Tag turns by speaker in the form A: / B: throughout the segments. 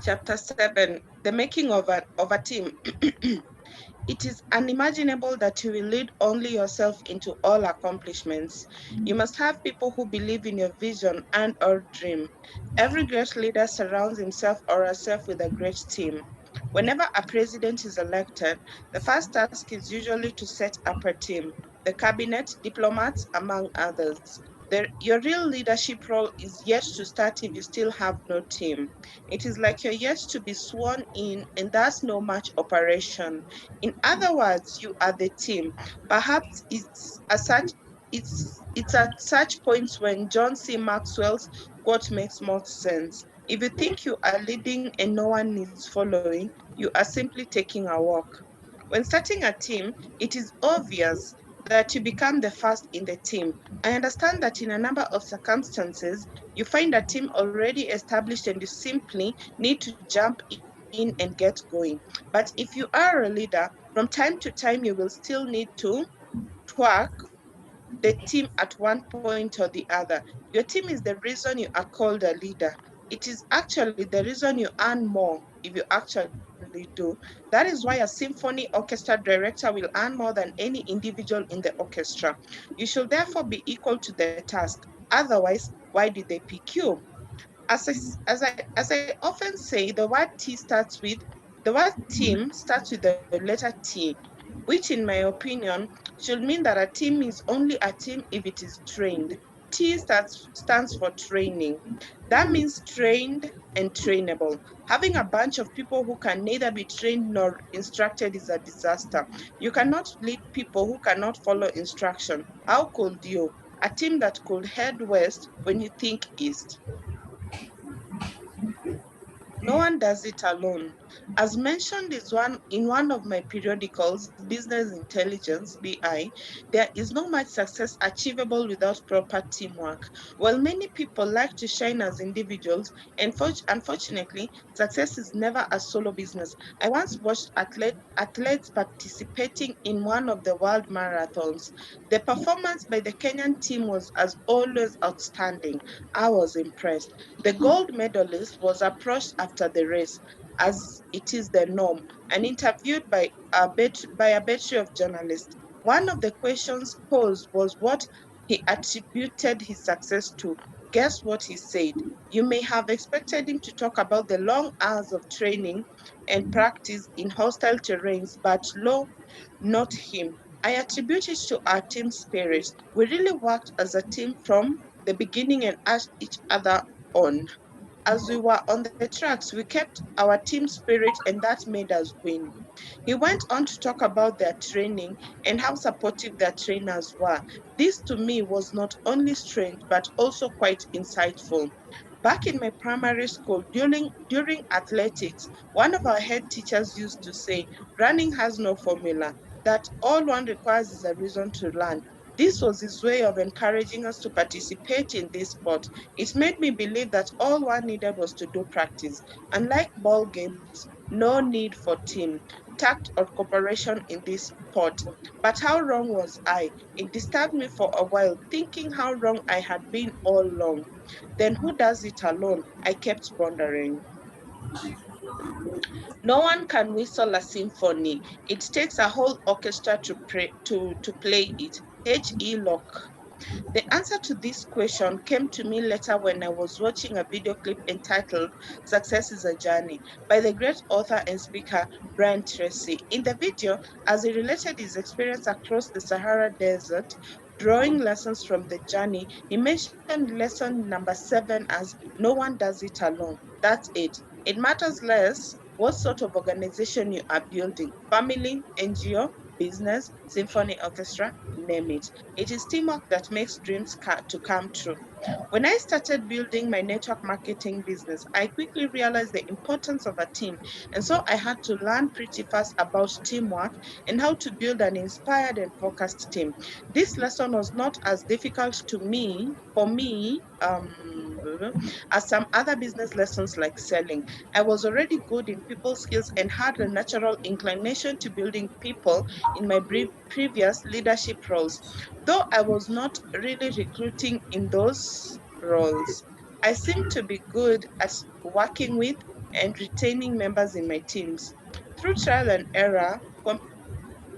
A: Chapter 7, The Making of a Team. It is unimaginable that you will lead only yourself into all accomplishments. You must have people who believe in your vision and or dream. Every great leader surrounds himself or herself with a great team. Whenever a president is elected, the first task is usually to set up a team, the cabinet, diplomats, among others. Your real leadership role is yet to start if you still have no team. It is like you're yet to be sworn in and thus no much operation. In other words, you are the team. Perhaps it's at such points when John C. Maxwell's quote makes more sense. If you think you are leading and no one is following, you are simply taking a walk. When starting a team, it is obvious that you become the first in the team. I understand that in a number of circumstances, you find a team already established and you simply need to jump in and get going. But if you are a leader, from time to time, you will still need to twerk the team at one point or the other. Your team is the reason you are called a leader. It is actually the reason you earn more if you actually do. That is why a symphony orchestra director will earn more than any individual in the orchestra. You should therefore be equal to the task. Otherwise, why did they pick you? As I often say, the word team starts with the letter T, which in my opinion should mean that a team is only a team if it is trained. Stands for training. That means trained and trainable. Having a bunch of people who can neither be trained nor instructed is a disaster. You cannot lead people who cannot follow instruction. How could you? A team that could head west when you think east. No one does it alone. As mentioned in one of my periodicals, Business Intelligence (BI), there is no much success achievable without proper teamwork. While many people like to shine as individuals, and unfortunately, success is never a solo business. I once watched athletes participating in one of the world marathons. The performance by the Kenyan team was, as always, outstanding. I was impressed. The gold medalist was approached after the race, as it is the norm, and interviewed by a battery of journalists. One of the questions posed was what he attributed his success to. Guess what he said? You may have expected him to talk about the long hours of training and practice in hostile terrains, but lo, not him. I attribute it to our team spirit. We really worked as a team from the beginning and urged each other on. As we were on the tracks, we kept our team spirit, and that made us win. He went on to talk about their training and how supportive their trainers were. This to me was not only strange but also quite insightful. Back in my primary school, during athletics, one of our head teachers used to say, running has no formula, that all one requires is a reason to run. This was his way of encouraging us to participate in this sport. It made me believe that all one needed was to do practice. Unlike ball games, no need for team, tact, or cooperation in this sport. But how wrong was I? It disturbed me for a while, thinking how wrong I had been all along. Then who does it alone? I kept wondering. No one can whistle a symphony. It takes a whole orchestra to play it. H.E. Locke. The answer to this question came to me later when I was watching a video clip entitled Success is a Journey by the great author and speaker Brian Tracy. In the video, as he related his experience across the Sahara Desert, drawing lessons from the journey, he mentioned lesson number 7 as no one does it alone. That's it. It matters less what sort of organization you are building: family, NGO, business, symphony orchestra, name it. It is teamwork that makes dreams to come true. When I started building my network marketing business, I quickly realized the importance of a team. And so I had to learn pretty fast about teamwork and how to build an inspired and focused team. This lesson was not as difficult for me, as some other business lessons like selling. I was already good in people skills and had a natural inclination to building people in my previous leadership roles. Though I was not really recruiting in those roles, I seemed to be good at working with and retaining members in my teams. Through trial and error,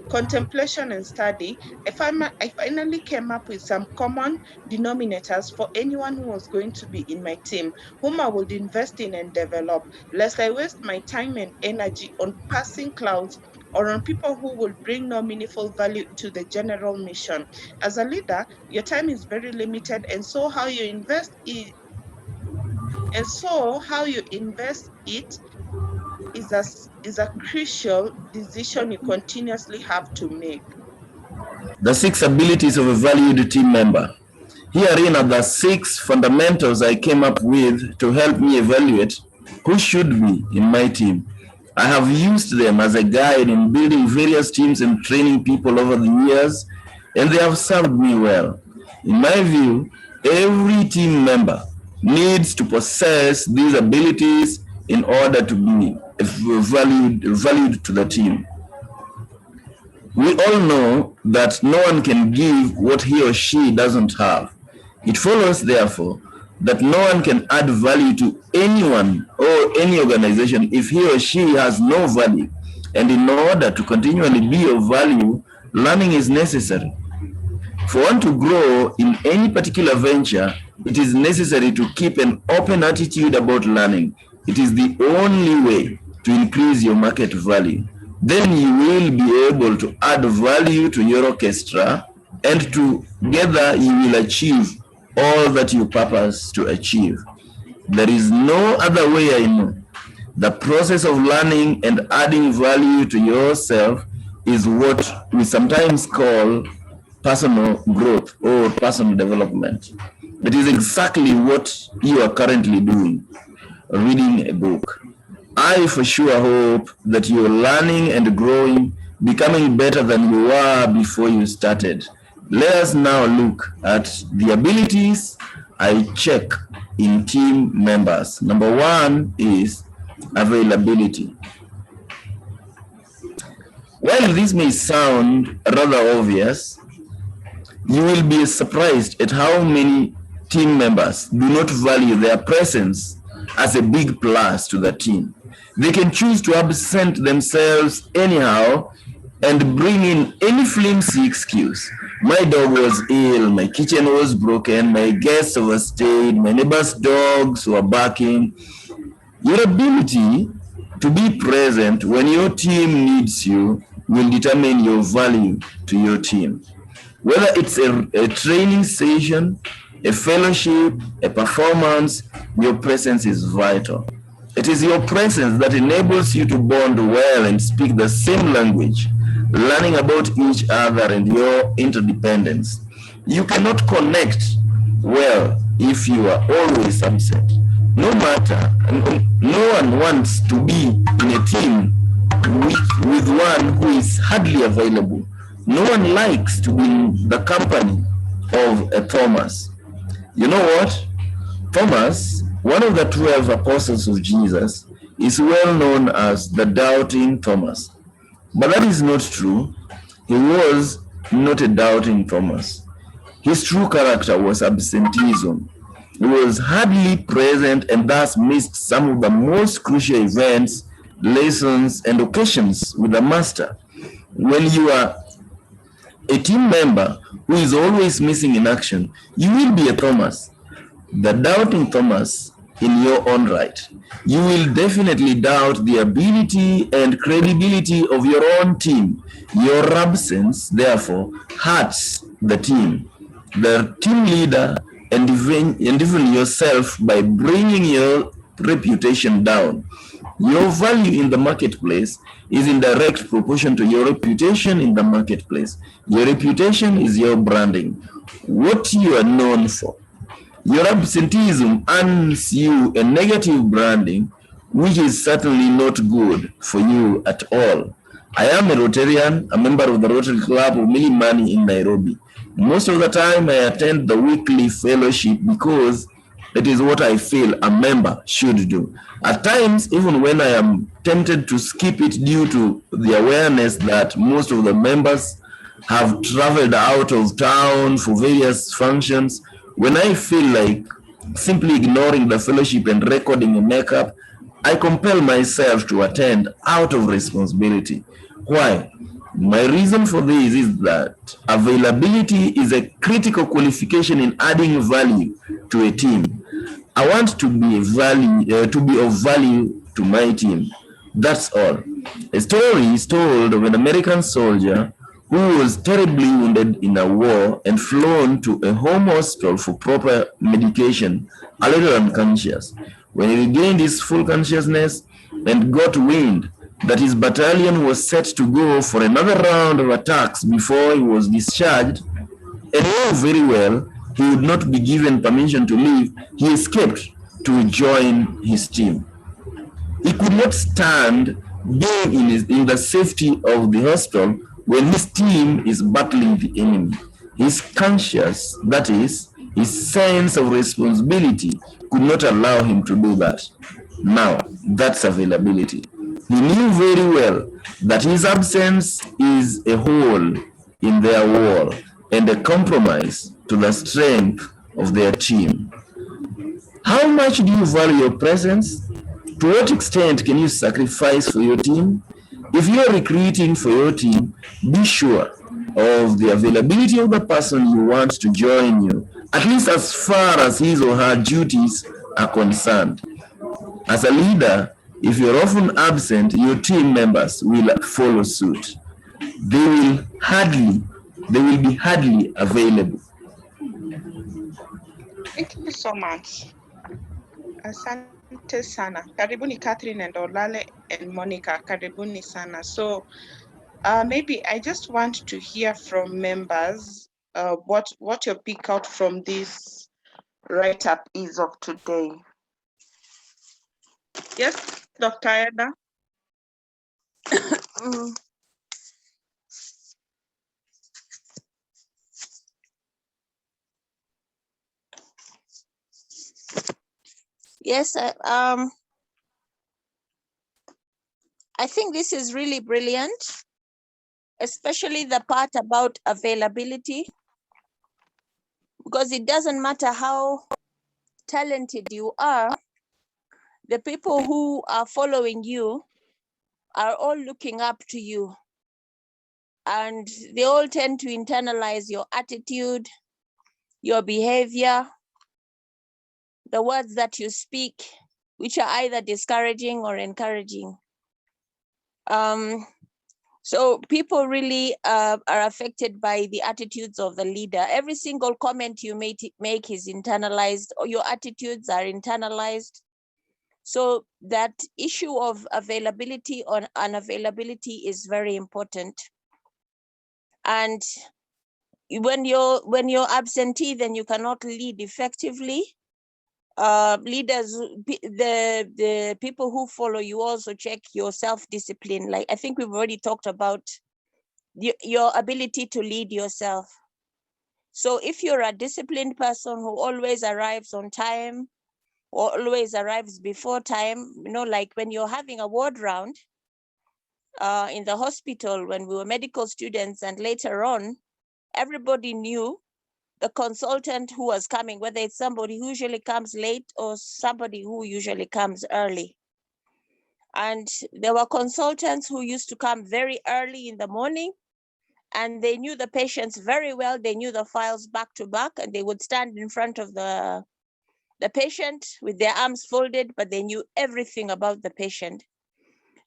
A: contemplation and study, I finally came up with some common denominators for anyone who was going to be in my team, whom I would invest in and develop, lest I waste my time and energy on passing clouds or on people who will bring no meaningful value to the general mission. As a leader, your time is very limited, and so how you invest it is a crucial decision you continuously have to make.
B: The 6 abilities of a valued team member. Herein are the 6 fundamentals I came up with to help me evaluate who should be in my team. I have used them as a guide in building various teams and training people over the years, and they have served me well. In my view, every team member needs to possess these abilities in order to be valued to the team. We all know that no one can give what he or she doesn't have. It follows, therefore, that no one can add value to anyone or any organization if he or she has no value. And in order to continually be of value, learning is necessary. For one to grow in any particular venture, it is necessary to keep an open attitude about learning. It is the only way to increase your market value. Then you will be able to add value to your orchestra, and together you will achieve all that you purpose to achieve. There is no other way I know. The process of learning and adding value to yourself is what we sometimes call personal growth or personal development. It is exactly what you are currently doing, reading a book. I for sure hope that you're learning and growing, becoming better than you were before you started. Let us now look at the abilities I check in team members. Number 1 is availability. While this may sound rather obvious, you will be surprised at how many team members do not value their presence as a big plus to the team. They can choose to absent themselves anyhow and bring in any flimsy excuse. My dog was ill, my kitchen was broken, my guests overstayed, my neighbor's dogs were barking. Your ability to be present when your team needs you will determine your value to your team. Whether it's a training session, a fellowship, a performance, your presence is vital. It is your presence that enables you to bond well and speak the same language, learning about each other and your interdependence. You cannot connect well if you are always absent. No one wants to be in a team with one who is hardly available. No one likes to be in the company of a Thomas. You know what? Thomas, one of the 12 apostles of Jesus, is well known as the doubting Thomas. But that is not true. He was not a doubting Thomas. His true character was absenteeism. He was hardly present and thus missed some of the most crucial events, lessons, and occasions with the Master. When you are a team member who is always missing in action, you will be a Thomas, the doubting Thomas in your own right. You will definitely doubt the ability and credibility of your own team. Your absence, therefore, hurts the team, the team leader, and even yourself by bringing your reputation down. Your value in the marketplace is in direct proportion to your reputation in the marketplace. Your reputation is your branding, what you are known for. Your absenteeism earns you a negative branding, which is certainly not good for you at all. I am a Rotarian, a member of the Rotary Club of Milimani in Nairobi. Most of the time I attend the weekly fellowship because it is what I feel a member should do. At times, even when I am tempted to skip it due to the awareness that most of the members have traveled out of town for various functions, when I feel like simply ignoring the fellowship and recording a makeup, I compel myself to attend out of responsibility. Why? My reason for this is that availability is a critical qualification in adding value to a team. I want to be of value to my team. That's all. A story is told of an American soldier who was terribly wounded in a war and flown to a home hospital for proper medication, a little unconscious. When he regained his full consciousness and got wind that his battalion was set to go for another round of attacks before he was discharged, and knew very well he would not be given permission to leave, he escaped to join his team. He could not stand being in the safety of the hospital when his team is battling the enemy. His conscience, that is, his sense of responsibility, could not allow him to do that. Now, that's availability. He knew very well that his absence is a hole in their wall and a compromise to the strength of their team. How much do you value your presence? To what extent can you sacrifice for your team? If you are recruiting for your team, be sure of the availability of the person you want to join you, at least as far as his or her duties are concerned. As a leader, if you're often absent, your team members will follow suit. They will hardly, they will be hardly available.
A: Thank you so much. Asante sana. Karibuni Catherine and Olale and Monica. Karibuni sana. So maybe I just want to hear from members what your pick out from this write-up is of today. Yes, Dr. Eda?
C: Yes, I think this is really brilliant, especially the part about availability, because it doesn't matter how talented you are, the people who are following you are all looking up to you, and they all tend to internalize your attitude, your behavior, the words that you speak, which are either discouraging or encouraging. So people really are affected by the attitudes of the leader. Every single comment you make is internalized, or your attitudes are internalized. So that issue of availability or unavailability is very important. And when you're absentee, then you cannot lead effectively. Leaders, the people who follow you also check your self-discipline. Like I think we've already talked about your ability to lead yourself. So if you're a disciplined person who always arrives on time or always arrives before time, like when you're having a ward round in the hospital when we were medical students, and later on, everybody knew the consultant who was coming, whether it's somebody who usually comes late or somebody who usually comes early. And there were consultants who used to come very early in the morning, and they knew the patients very well. They knew the files back to back, and they would stand in front of the patient with their arms folded, but they knew everything about the patient.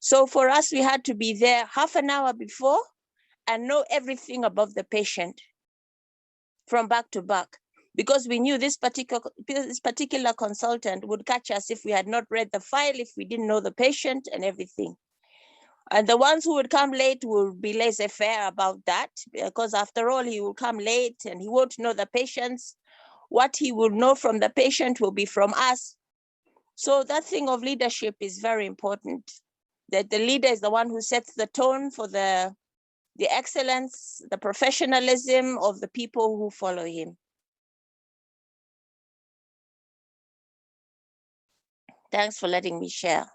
C: So for us, we had to be there half an hour before and know everything about the patient from back to back, because we knew this particular consultant would catch us if we had not read the file, if we didn't know the patient and everything. And the ones who would come late would be laissez-faire about that, because after all, he will come late and he won't know the patients. What he will know from the patient will be from us. So that thing of leadership is very important, that the leader is the one who sets the tone for the excellence, the professionalism of the people who follow him. Thanks for letting me share.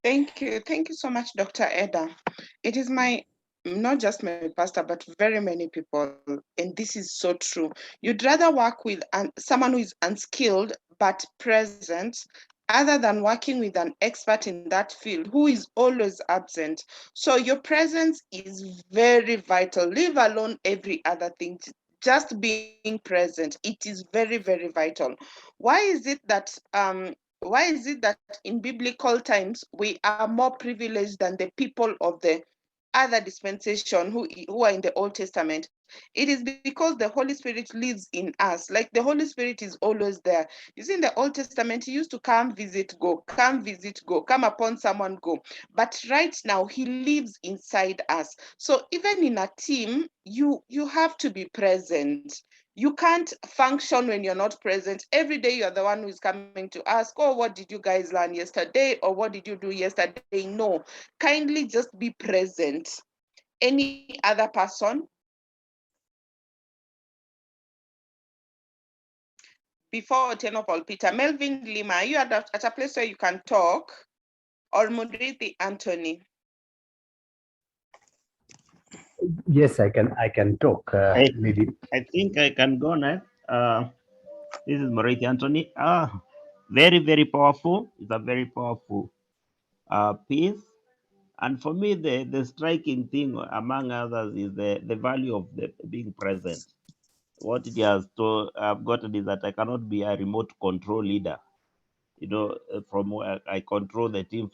A: Thank you. Thank you so much, Dr. Eda. It is not just my pastor, but very many people, and this is so true. You'd rather work with someone who is unskilled but present other than working with an expert in that field who is always absent. So your presence is very vital, leave alone every other thing. Just being present, it is very, very vital. Why is it that in biblical times we are more privileged than the people of the other dispensation who are in the Old Testament? It is because the Holy Spirit lives in us. Like the Holy Spirit is always there. You see, in the Old Testament, he used to come, visit, go, come, visit, go, come upon someone, go. But right now, he lives inside us. So even in a team, you have to be present. You can't function when you're not present. Every day, you're the one who is coming to ask, oh, what did you guys learn yesterday? Or what did you do yesterday? No, kindly just be present. Any other person? Before Otieno Paul Peter, Melvin Lima, are you at a place where you can talk? Or Murithi Anthony?
D: Yes, I can talk, maybe.
E: I think I can go now. This is Moriti Anthony. Very, very powerful. It's a very powerful piece. And for me, the striking thing, among others, is the value of being present. What it has I've gotten is that I cannot be a remote control leader. You know, from where I control the team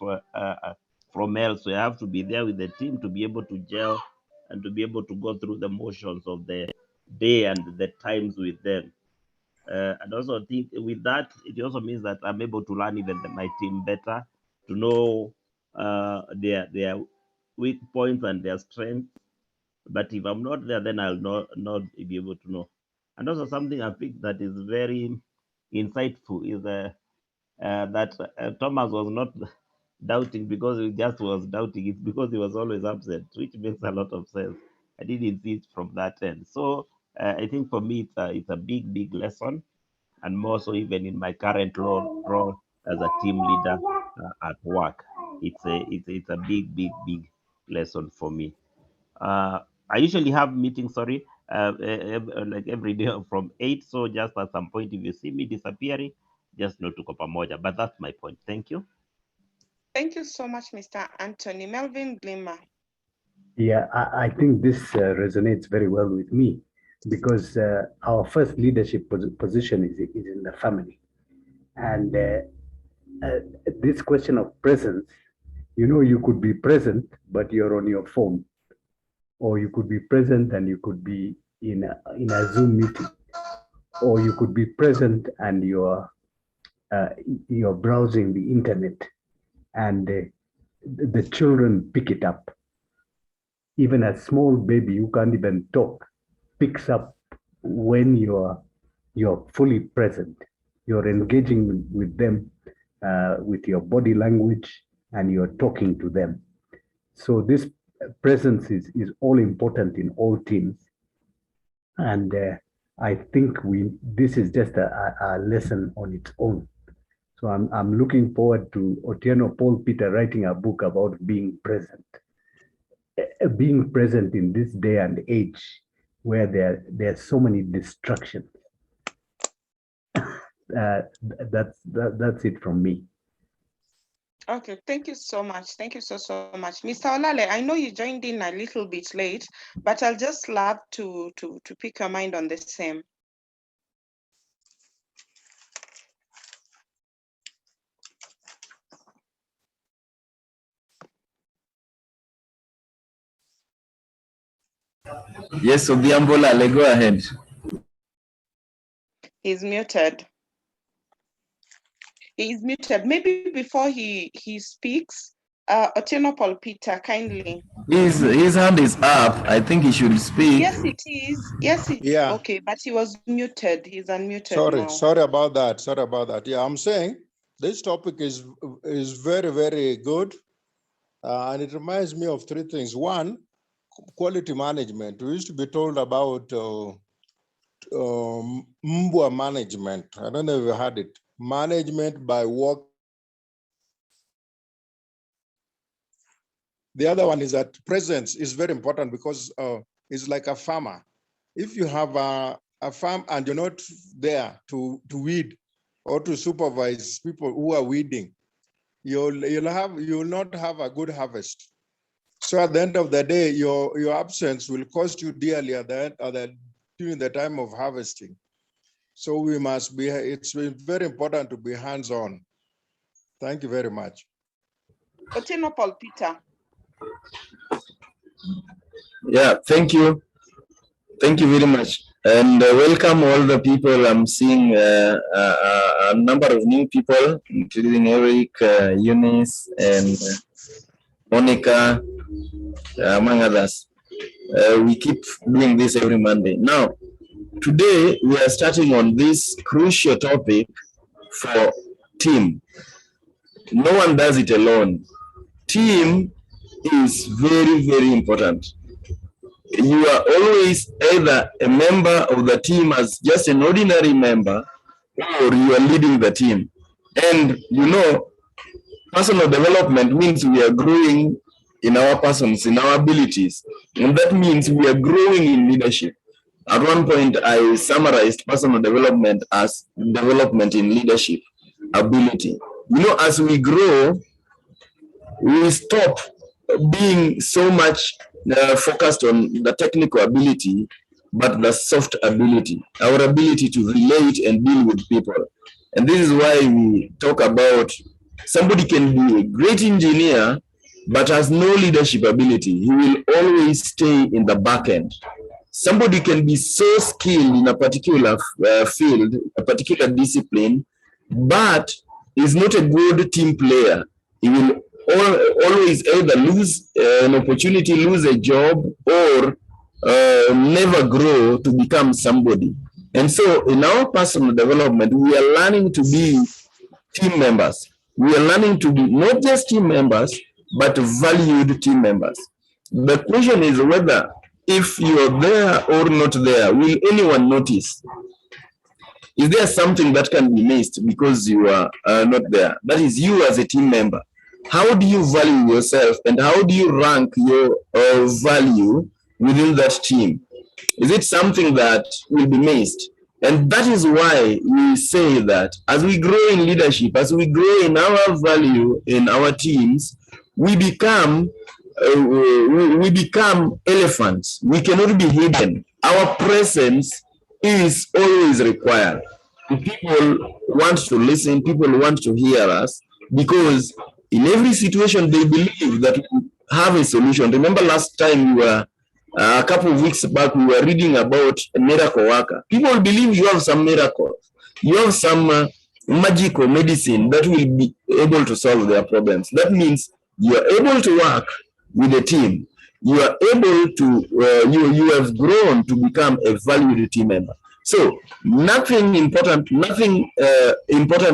E: from elsewhere. I have to be there with the team to be able to gel and to be able to go through the motions of the day and the times with them. And also think with that, it also means that I'm able to learn even my team better, to know their weak points and their strengths. But if I'm not there, then I'll not be able to know. And also something I think that is very insightful is that Thomas was not doubting because he just was doubting. It's because he was always absent, which makes a lot of sense. I didn't see it from that end. So I think for me, it's a big, big lesson, and more so even in my current role as a team leader at work. It's a big, big, big lesson for me. I usually have meetings, sorry, like every day from 8. So just at some point, if you see me disappearing, just know tuko pamoja. But that's my point. Thank you.
A: Thank you so much, Mr. Anthony. Melvin Glimmer.
D: Yeah, I think this resonates very well with me because our first leadership position is in the family. And this question of presence, you could be present, but you're on your phone, or you could be present and you could be in a Zoom meeting, or you could be present and you're browsing the internet, and the children pick it up. Even a small baby who can't even talk picks up when you're fully present. You're engaging with them with your body language, and you're talking to them. So this presence is all important in all teams, and I think this is just a lesson on its own. So I'm looking forward to Otieno Paul Peter writing a book about being present. Being present in this day and age where there are so many distractions. That's it from me.
A: Okay, thank you so much. Thank you so much. Mr. Olale, I know you joined in a little bit late, but I'll just love to pick your mind on the same.
B: Yes, Obiambo Lale, go ahead.
A: He's muted. He is muted. Maybe before he speaks, Otieno Paul Peter, kindly.
B: His hand is up. I think he should speak.
A: Yes, it is. Yes,
F: Yeah.
A: Okay, but he was muted. He's unmuted now.
F: Sorry about that. Sorry about that. Yeah, I'm saying this topic is very, very good. And it reminds me of three things. One, quality management. We used to be told about MBWA management. I don't know if you heard it. Management by work. The other one is that presence is very important because it's like a farmer. If you have a farm and you're not there to weed, or to supervise people who are weeding, you'll not have a good harvest. So at the end of the day, your absence will cost you dearly during the time of harvesting. So we must be, it's very important to be hands-on. Thank you very much.
A: Otieno Paul Peter.
B: Yeah, thank you. Thank you very much. And welcome all the people. I'm seeing a number of new people, including Eric, Eunice, and Monica, among others. We keep doing this every Monday. Now, today we are starting on this crucial topic for team. No one does it alone. Team is very, very important. You are always either a member of the team as just an ordinary member, or you are leading the team. And you know, personal development means we are growing in our persons, in our abilities. And that means we are growing in leadership. At one point, I summarized personal development as development in leadership ability. You know, as we grow, we stop being so much focused on the technical ability, but the soft ability, our ability to relate and deal with people. And this is why we talk about somebody can be a great engineer, but has no leadership ability. He will always stay in the back end. Somebody can be so skilled in a particular field, a particular discipline, but is not a good team player. He will always either lose an opportunity, lose a job, or never grow to become somebody. And so in our personal development, we are learning to be team members. We are learning to be not just team members, but valued team members. The question is whether if you are there or not there, will anyone notice? Is there something that can be missed because you are not there? That is you as a team member. How do you value yourself, and how do you rank your value within that team? Is it something that will be missed? And that is why we say that as we grow in leadership, as we grow in our value in our teams, we become elephants. We cannot be hidden. Our presence is always required. People want to listen, people want to hear us, because in every situation they believe that we have a solution. Remember last time we were, a couple of weeks back, we were reading about a miracle worker. People believe you have some miracle. You have some magical medicine that will be able to solve their problems. That means you are able to work with a team. You are able to, you have grown to become a valued team member. So nothing important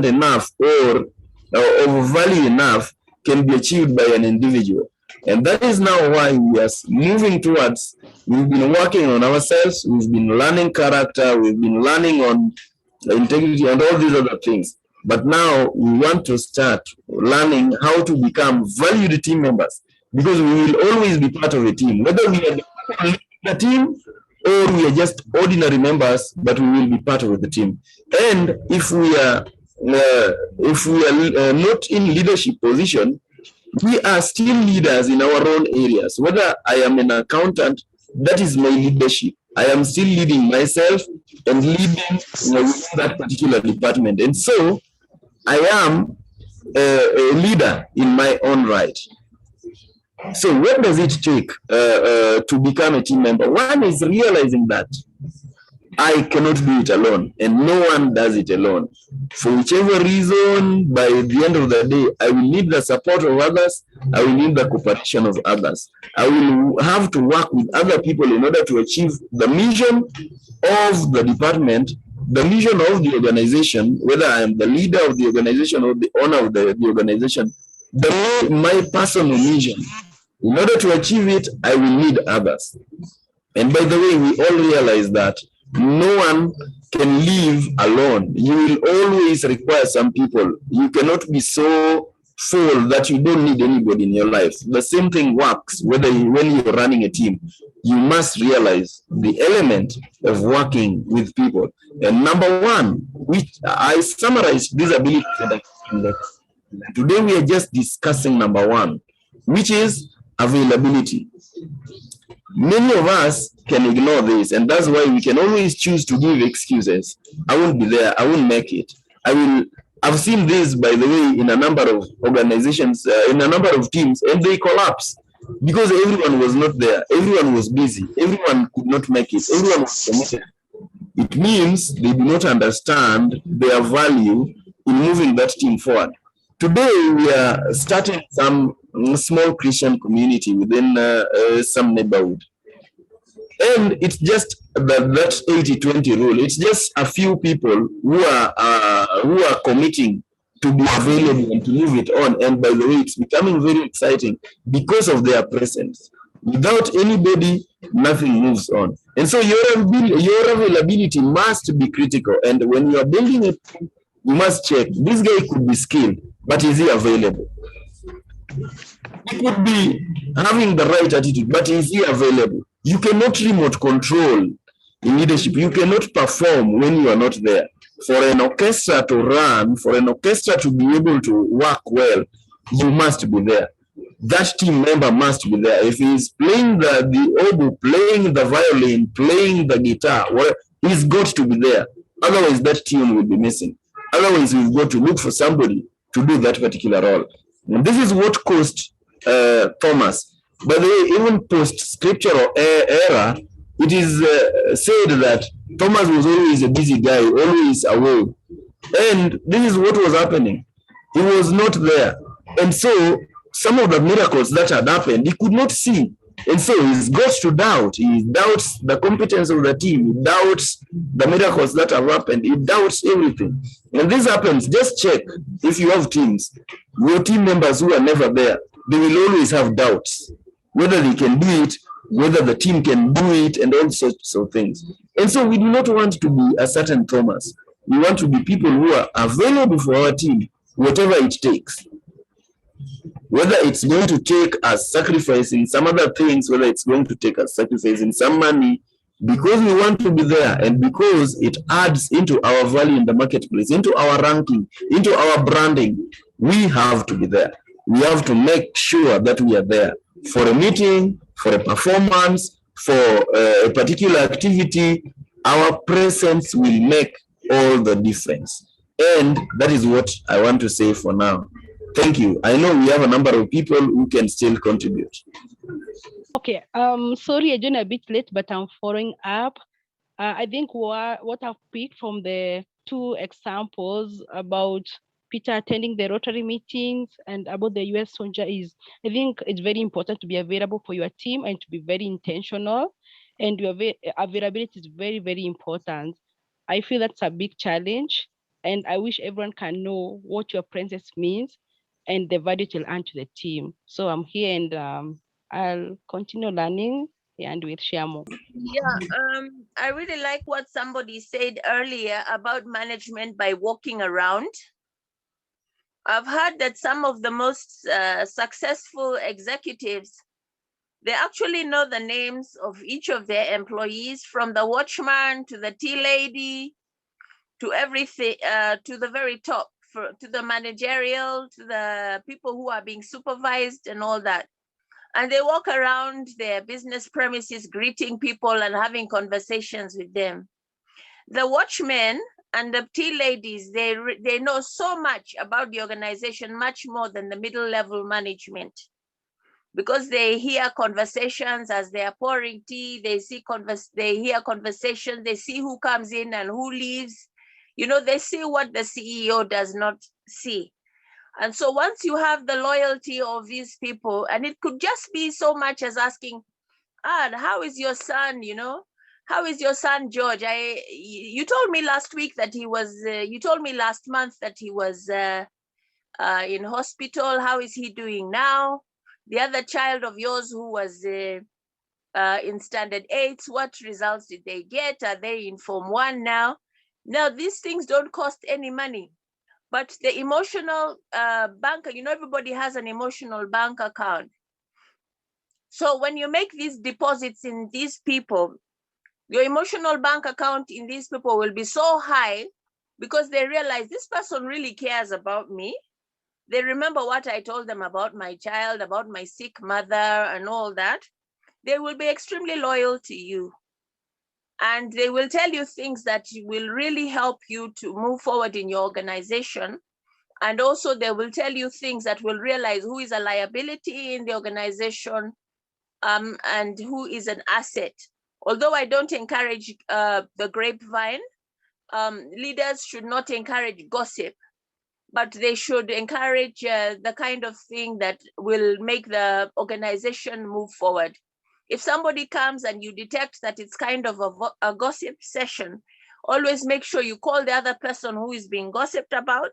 B: enough or of value enough can be achieved by an individual. And that is now why we are moving towards, we've been working on ourselves, we've been learning character, we've been learning on integrity and all these other things. But now we want to start learning how to become valued team members, because we will always be part of a team, whether we are the team or we are just ordinary members, but we will be part of the team. And if we are not in leadership position, we are still leaders in our own areas. Whether I am an accountant, that is my leadership. I am still leading myself and leading within that particular department. And so I am a leader in my own right. So what does it take to become a team member? One is realizing that I cannot do it alone, and no one does it alone. For whichever reason, by the end of the day, I will need the support of others. I will need the cooperation of others. I will have to work with other people in order to achieve the mission of the department, the mission of the organization, whether I am the leader of the organization or the owner of the organization, my personal mission. In order to achieve it, I will need others. And by the way, we all realize that no one can live alone. You will always require some people. You cannot be so fall that you don't need anybody in your life. The same thing works when you're running a team. You must realize the element of working with people. And number one, which I summarized these abilities today, we are just discussing number one, which is availability. Many of us can ignore this, and that's why we can always choose to give excuses. I won't be there. I won't make it. I've seen this, by the way, in a number of organizations, in a number of teams, and they collapse because everyone was not there. Everyone was busy. Everyone could not make it. Everyone was committed. It means they do not understand their value in moving that team forward. Today, we are starting some small Christian community within some neighborhood. And it's just that 80-20 rule. It's just a few people who are committing to be available and to move it on. And by the way, it's becoming very exciting because of their presence. Without anybody, nothing moves on. And so your availability must be critical. And when you are building it, you must check. This guy could be skilled, but is he available? He could be having the right attitude, but is he available? You cannot remote control in leadership. You cannot perform when you are not there. For an orchestra to run, for an orchestra to be able to work well, you must be there. That team member must be there. If he's playing the oboe, playing the violin, playing the guitar, well, he's got to be there. Otherwise, that team will be missing. Otherwise, we've got to look for somebody to do that particular role. And this is what cost Thomas. By the way, even post-scriptural era, it is said that Thomas was always a busy guy, always away. And this is what was happening. He was not there. And so some of the miracles that had happened, he could not see. And so he's got to doubt. He doubts the competence of the team. He doubts the miracles that have happened. He doubts everything. And this happens. Just check if you have teams. Your team members who are never there, they will always have doubts. Whether they can do it, whether the team can do it, and all sorts of things. And so we do not want to be a certain Thomas. We want to be people who are available for our team, whatever it takes. Whether it's going to take us sacrificing some other things, whether it's going to take us sacrificing some money, because we want to be there and because it adds into our value in the marketplace, into our ranking, into our branding, we have to be there. We have to make sure that we are there for a meeting, for a performance, for a particular activity. Our presence will make all the difference. And that is what I want to say for now. Thank you. I know we have a number of people who can still contribute.
G: Okay. Sorry, I joined a bit late, but I'm following up. I think what I've picked from the two examples about Peter attending the Rotary meetings and about the US soldier is, I think it's very important to be available for your team and to be very intentional. And your availability is very, very important. I feel that's a big challenge. And I wish everyone can know what your presence means and the value it will add to the team. So I'm here and I'll continue learning and we'll share more.
C: Yeah, I really like what somebody said earlier about management by walking around. I've heard that some of the most successful executives, they actually know the names of each of their employees, from the watchman to the tea lady, to everything, to the very top, to the managerial, to the people who are being supervised and all that. And they walk around their business premises, greeting people and having conversations with them. The watchmen and the tea ladies, they know so much about the organization, much more than the middle level management, because they hear conversations as they are pouring tea. They hear conversations. They see who comes in and who leaves. You know, they see what the CEO does not see. And so once you have the loyalty of these people, and it could just be so much as asking, how is your son, you know? How is your son, George? You told me last week that he was, you told me last month that he was in hospital. How is he doing now? The other child of yours who was in standard 8, what results did they get? Are they in Form 1 now? Now, these things don't cost any money. But the emotional bank, everybody has an emotional bank account. So when you make these deposits in these people, your emotional bank account in these people will be so high because they realize this person really cares about me. They remember what I told them about my child, about my sick mother and all that. They will be extremely loyal to you. And they will tell you things that will really help you to move forward in your organization. And also they will tell you things that will realize who is a liability in the organization and who is an asset. Although I don't encourage the grapevine, leaders should not encourage gossip, but they should encourage the kind of thing that will make the organization move forward. If somebody comes and you detect that it's kind of a gossip session, always make sure you call the other person who is being gossiped about,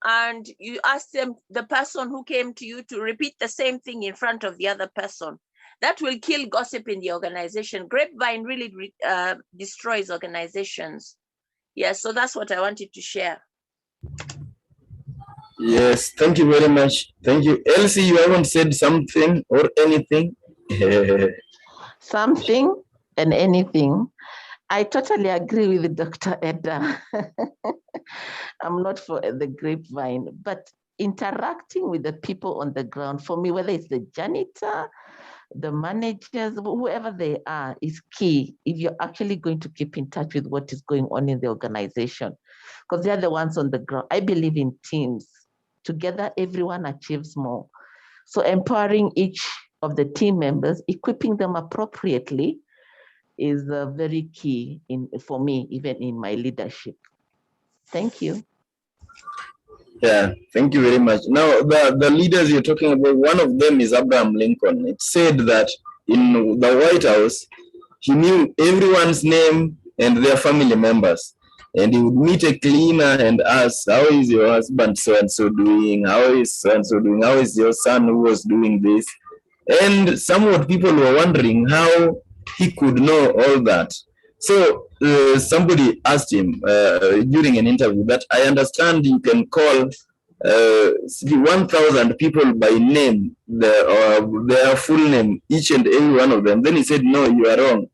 C: and you ask them, the person who came to you, to repeat the same thing in front of the other person. That will kill gossip in the organization. Grapevine really destroys organizations. Yes, so that's what I wanted to share.
B: Yes, thank you very much. Thank you. Elsie, you haven't said something or anything?
H: Something and anything. I totally agree with Dr. Edda. I'm not for the grapevine, but interacting with the people on the ground, for me, whether it's the janitor, the managers, whoever they are, is key if you're actually going to keep in touch with what is going on in the organization, because they're the ones on the ground. I believe in teams. Together, everyone achieves more. So empowering each of the team members, equipping them appropriately, is very key for me, even in my leadership. Thank you.
B: Yeah, thank you very much. Now, the leaders you're talking about, one of them is Abraham Lincoln. It said that in the White House, he knew everyone's name and their family members. And he would meet a cleaner and ask, how is your husband so-and-so doing? How is so-and-so doing? How is your son who was doing this? And somewhat people were wondering how he could know all that. So somebody asked him during an interview that, I understand you can call 1,000 people by name, their full name, each and every one of them. Then he said, no, you are wrong.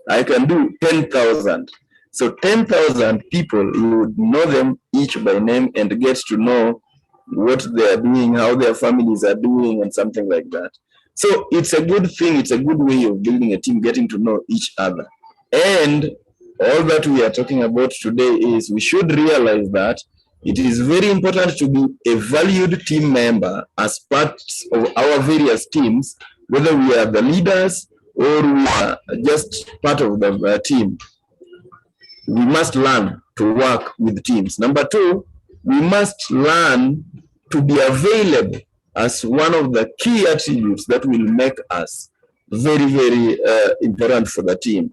B: I can do 10,000. So 10,000 people, you would know them each by name and get to know what they are doing, how their families are doing, and something like that. So it's a good thing. It's a good way of building a team, getting to know each other. And all that we are talking about today is we should realize that it is very important to be a valued team member as part of our various teams, whether we are the leaders or we are just part of the team. We must learn to work with teams. Number two, we must learn to be available as one of the key attributes that will make us very, very important for the team.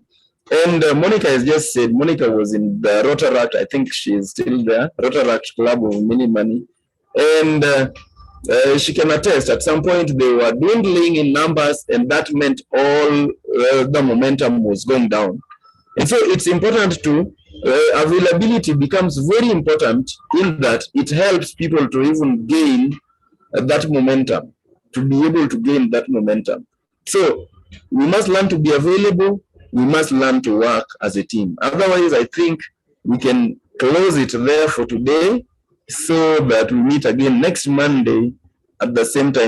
B: And Monica has just said, Monica was in the Rotaract, I think she is still there, Rotaract Club of Mini Money. And she can attest, at some point they were dwindling in numbers, and that meant all the momentum was going down. And so it's important to, availability becomes very important in that it helps people to even gain that momentum, to be able to gain that momentum. So we must learn to be available. We must learn to work as a team. Otherwise, I think we can close it there for today so that we meet again next Monday at the same time.